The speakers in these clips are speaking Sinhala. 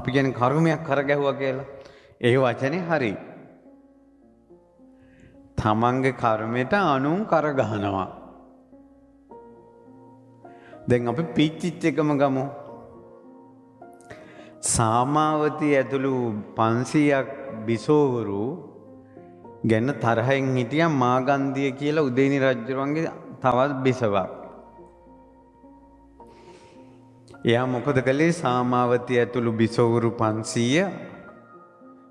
අපි කියන්නේ කර්මයක් කරගැහුවා කියලා. ඒ වචනේ හරි. තමන්ගේ කර්මයට අනුන් කරගහනවා. දැන් අපි පිච්චිච් එකම ගමු. සාමාවතී ඇතුළු 500ක් බිසෝවරු ගැන තරහෙන් හිටියා මාගන්ධිය කියලා උදේනි රජුරුවන්ගේ තවත් බිසවක්. එයා මොකද කළේ? සාමාවතී ඇතුළු බිසෝවරු 500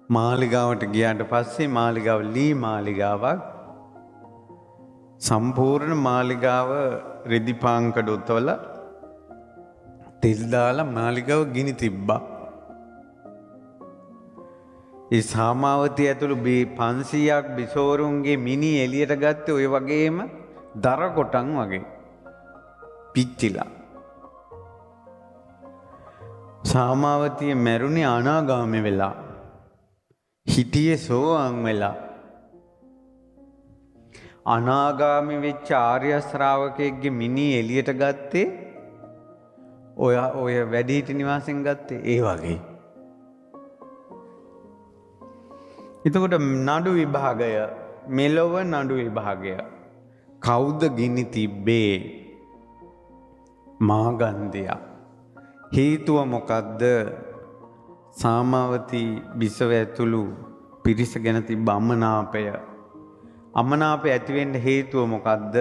මාලිගාවට ගියාට පස්සේ මාලිගාව ලී මාලිගාවක් සම්පූර්ණ මාලිගාව රෙදි පාංකඩ උතවලා තෙල් දාලා මාලිගාව ගිනි තිබ්බා. ඒ සාමාවතී ඇතුළු 500ක් බිසෝරුන්ගේ මිනි එළියට ගත්තේ ඔය වගේම දර කොටන් වගේ පිච්චිලා. සාමාවතිය මැරුණේ අනාගාමී වෙලා. හිටියේ සෝවාන් වෙලා. අනාගාමී වෙච්ච ආර්ය ශ්‍රාවකයෙක්ගේ මිනි එළියට ගත්තේ ඔය වැඩිහිටි නිවාසෙන් ගත්තේ ඒ වගේ. එතකොට නඩු විභාගය මෙලොව නඩු විභාගය කවුද ගිනි තිබ්බේ? මාගන්ධයා. හේතුව මොකද්ද? සාමාවතී බිසව ඇතුළු පිරිස ගැන තිබ්බ අමනාපය. අමනාපය ඇති වෙන්න හේතුව මොකද්ද?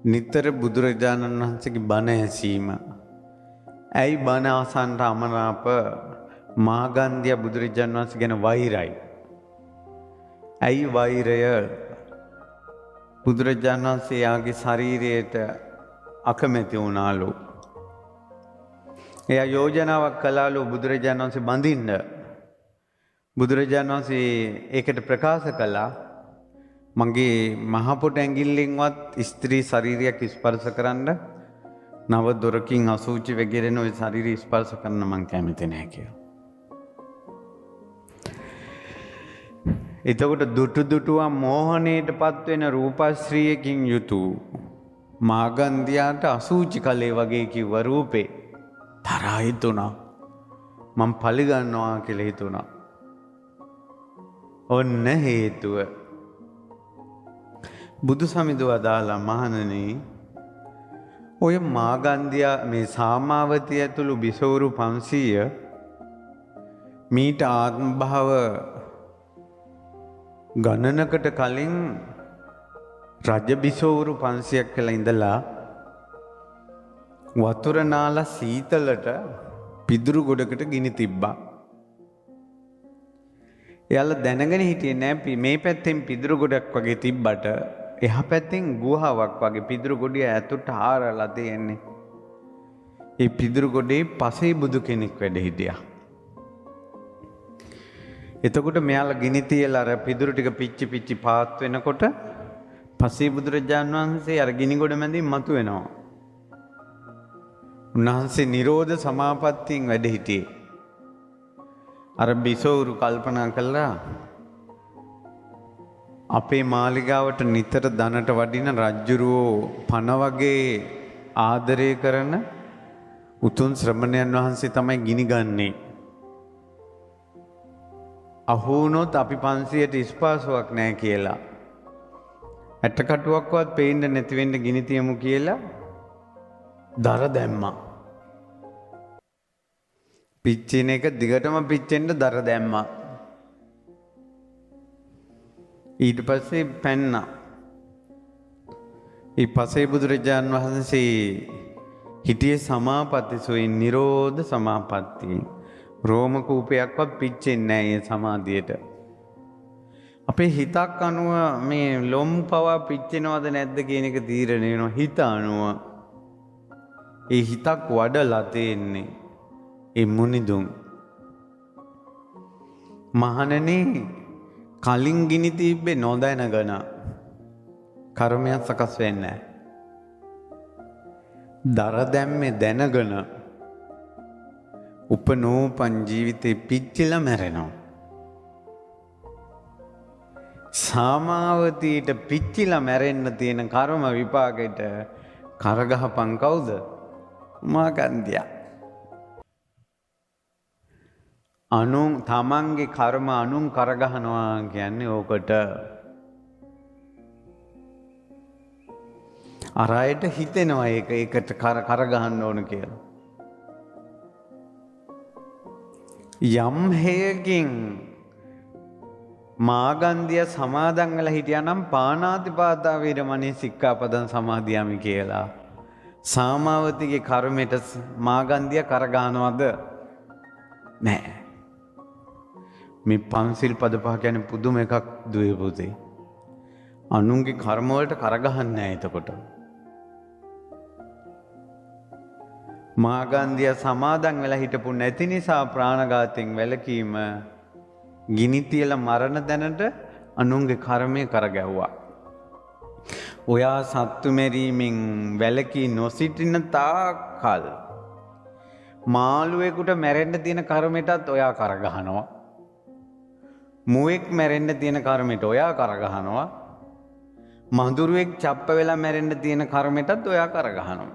නිතර බුදුරජාණන් වහන්සේගේ බණ ඇසීම. ඇයි බණ අසන්නට අමනාප? මාගන්ධයා බුදුරජාණන් වහන්සේ ගැන වෛරයි. ඇයි වෛරය? බුදුරජාණන් වහන්සේ යාගේ ශරීරයට අකමැති වුණාලු. එයා යෝජනාවක් කළාලු බුදුරජාණන් වහන්සේ බඳින්න. බුදුරජාණන් වහන්සේ ඒකට ප්‍රකාශ කළා මගේ මහපොට ඇඟිල්ලෙන්වත් ස්ත්‍රී ශරීරයක් ස්පර්ශ කරන්න නව දොරකින් අසුචි වැగిරෙන ওই ශරීරය ස්පර්ශ කරන්න මං කැමති නැහැ කියලා. එතකොට දුටු දුටුවා මෝහණයටපත් වෙන රූපශ්‍රීයකින් යුතු මාගන්ධයාට අසුචි කලේ වගේ කිව්ව රූපේ තරහා හිතුණා. මං පලිගන්නවා කියලා හිතුණා. ඔන්න හේතුව. බුදු සමිඳු අදාලා මහණනි ඔය මාගන්ධයා මේ සාමාවතී ඇතුළු බිසවරු 500 මීට ආත්ම භාව ගණනකට කලින් රජ බිසවරු 500ක් කියලා ඉඳලා වතුර නාලා සීතලට පිදුරු ගොඩකට ගිනි තිබ්බා. එයාලා දැනගෙන හිටියේ නෑ මේ පැත්තෙන් පිදුරු ගොඩක් වගේ තිබ්බට එහා පැත්තෙන් ගුහාවක් වගේ පිදුරු ගොඩිය ඇතුළට හාරලා තියෙන්නේ. ඒ පිදුරු ගොඩේ පසේ බුදු කෙනෙක් වැඩ හිටියා. එතකොට මෙයාලා ගිනි තියලා අර පිදුරු ටික පිච්චි පිච්චි පාත් වෙනකොට පසේ බුදුරජාණන් වහන්සේ අර ගිනි ගොඩ මැදින් මතුවෙනවා. උන්වහන්සේ නිරෝධ සමාපත්තියෙන් වැඩ හිටියේ. අර බිසෝරු කල්පනා කළා අපේ මාලිගාවට නිතර දනට වඩින රජ්ජුරුවෝ පණ වගේ ආදරය කරන උතුම් ශ්‍රමණයන් වහන්සේ තමයි ගිනි ගන්නේ. අහුනොත් අපි 500ට ස්පාසුවක් නැහැ කියලා. ඇටකටුවක්වත් පේන්න නැති වෙන්න ගිනි තියමු කියලා දර දැම්මා. පිච්චෙන එක දිගටම පිච්චෙන්න දර දැම්මා. ඊට පස්සේ පැන්නා. ඒ පසේ බුදුරජාණන් වහන්සේ හිටියේ සමාපත්තිසෝයින් නිරෝධ සමාපත්තියෙන්. රෝම කූපයක්වත් පිච්චෙන්නේ නැහැ ඒ සමාධියට. අපේ හිතක් අනුව මේ ලොම් පවා පිච්චෙනවද නැද්ද කියන එක තීරණය වෙනවා හිත අනුව. ඒ හිතක් වඩලා තියෙන්නේ ඒ මුනිදුන්. මහණෙනි කලින් ගිනි තිබ්බේ නොදැනගෙන කර්මයක් සකස් වෙන්නේ නැහැ. දර දැම්මේ දැනගෙන උපනෝපන් ජීවිතේ පිච්චිලා මැරෙනවා. සාමාවතීට පිච්චිලා මැරෙන්න තියෙන කර්ම විපාකෙට කරගහපන් කවුද? මාගන්ධයා. අනුන් තමන්ගේ කර්ම අනුන් කරගහනවා කියන්නේ ඕකට. අර අයට හිතෙනවා ඒකට කරගහන්න ඕන කියලා. යම් හේයකින් මාගන්ධිය සමාදන් වෙලා හිටියානම් පාණාතිපාතා වේරමණී සික්ඛාපදං සමාදියාමි කියලා. සාමාවතිගේ කර්මයට මාගන්ධිය කරගහනවද? නැහැ. මේ පන්සිල් පද පහ කියන්නේ පුදුම එකක් දුවේ පුතේ. අනුන්ගේ කර්ම වලට කරගහන්නේ නැහැ එතකොට. මාගන්ධිය සමාදන් වෙලා හිටපු නැති නිසා ප්‍රාණඝාතයෙන් වැළකීම ගිනි තියලා මරණ දැනට අනුන්ගේ කර්මය කරගැව්වා. ඔයා සත්තු මෙරීමෙන් වැළකී නොසිටින තාක්කල් මාළුවෙකුට මැරෙන්න තියෙන කර්මයටත් ඔයා කරගහනවා. මුවෙක් මැරෙන්න තියෙන කර්මයට ඔයා කරගහනවා. මඳුරුවෙක් චප්ප වෙලා මැරෙන්න තියෙන කර්මයටත් ඔයා කරගහනවා.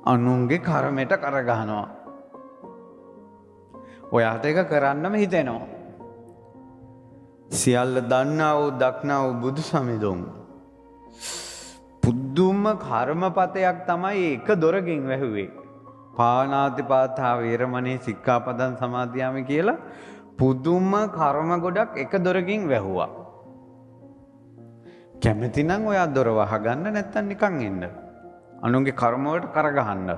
අනුන්ගේ කර්මයට කරගහනවා. ඔයාට එක කරන්නම හිතෙනවා. සියල්ල දන්නා වූ දක්නා වූ බුදු සමිඳුන් පුදුම කර්මපතයක් තමයි එක දොරකින් වැහුවේ. පාණාතිපාතා වේරමණී සික්ඛාපදං සමාදියාමි කියලා පුදුම කර්ම ගොඩක් එක දොරකින් වැහුවා. කැමති නම් ඔයා දොර වහගන්න, නැත්තම් නිකන් එන්න. අනුන්ගේ කර්ම වලට කරගහන්න.